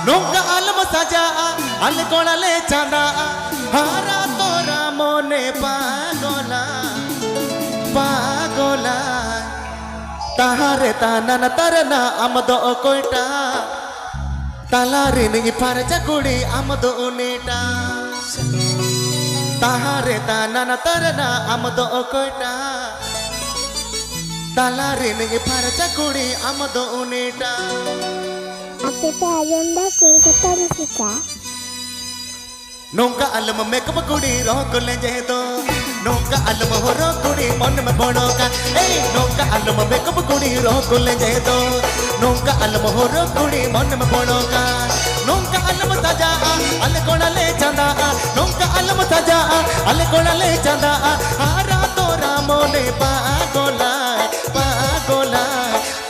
nongka alam saja al konale chanda hara tora mone pagola pagola tahare tanana tarana amado koita talare ningi parja kudi amado uneta tahare tanana tarana amado koita talare ningi parja kudi amado uneta Akita agenda Kolkata Rusika. Nongka alam makeup kudi rock lenje do nongka alam horo kudi mon me bodoka hey nongka alam makeup kudi rock lenje do nongka alam horo kudi mon me bodoka nongka alam taja al konale chanda nongka alam taja al konale chanda hara tora mone pagola pagola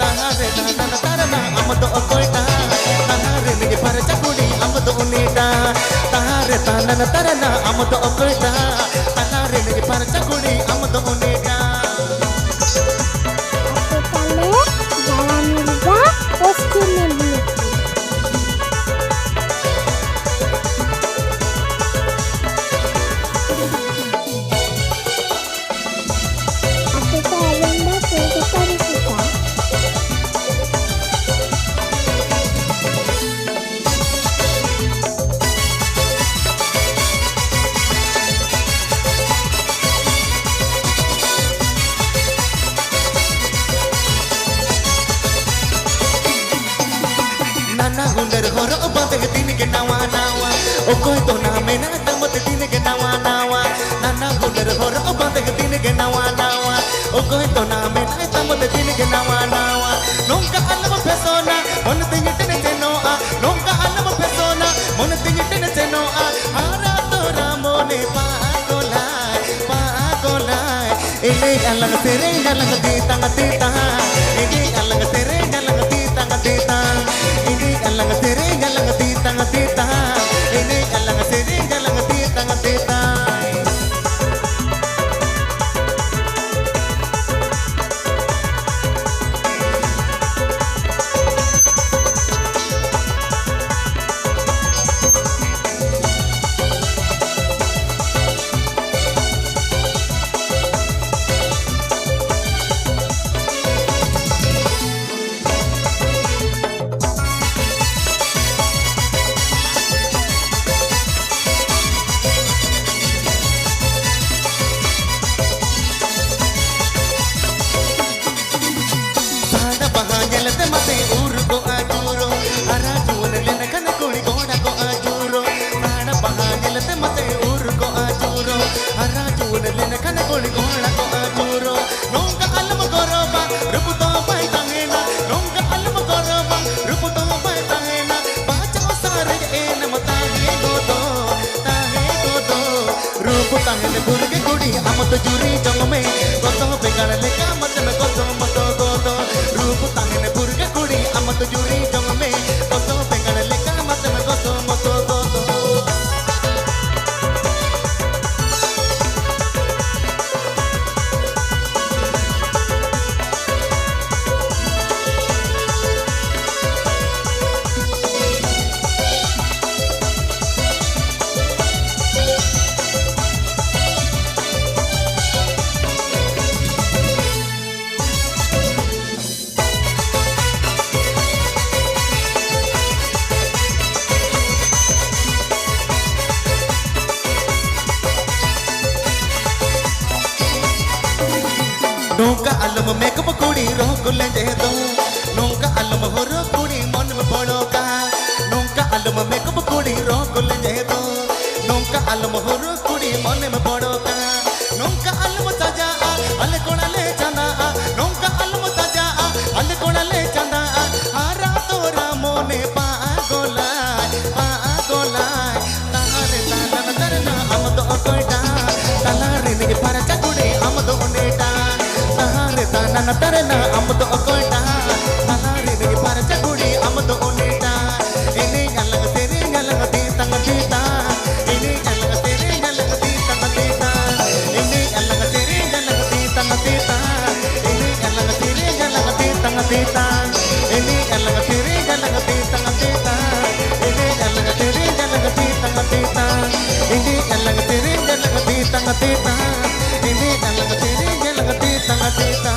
tahare nana tarana amado koita tahare ni parcha kudi amado unita tahare tanana tarana amado koita tahare ni parcha kudi amado unita Akitale Jalan Mirza Postin Nebulu. Akita agenda Kolkata Rusika. nana hunder horo bande tin ke nawa nawa o koi to na me na tamat tin ke nawa nawa nana hunder horo bande tin ke nawa nawa o koi to na me na tamat tin ke nawa nawa nongka alam pesona mon tin tin cheno a nongka alam pesona mon tin tin cheno a hara to ramone pagola pagola ele alang tere alang di tang tita ele alang tere alang di tang tita ini alang tere alang di tang tita ini alang tere alang di tang tita mate urgo ajuro arajuan lena kan kuri goda ko ajuro nana bahanelate mate urgo ajuro arajuan lena kan kuri goda ko ajuro nongka alam goroba ruputo pai tangena nongka alam goroba ruputo pai tangena baca sare ena mata he godo rupu tangene burge gudi amat juri jongme goto begal leka mate me goto mato godo rupu tangene burge gudi amat juri jongme goto begal leka mate me goto mato godo nongka alam makeup kudi rock lenje do nongka alam horo kudi mon me bodoka nongka alam makeup kudi rock lenje do nongka alam horo kudi mon me bodoka nongka alam saja al konale chanda nongka alam saja al konale chanda hara tora mone pagola pagola tahare tanana tarana amado koita talare ni paracha kudi amado neta tanana tarana amado koita talare ni paracha kudi amado neta ini alang tere alang di tang tita ini alang tere alang ini jalang tiri jalang titang tita ini jalang tiri jalang titang tita.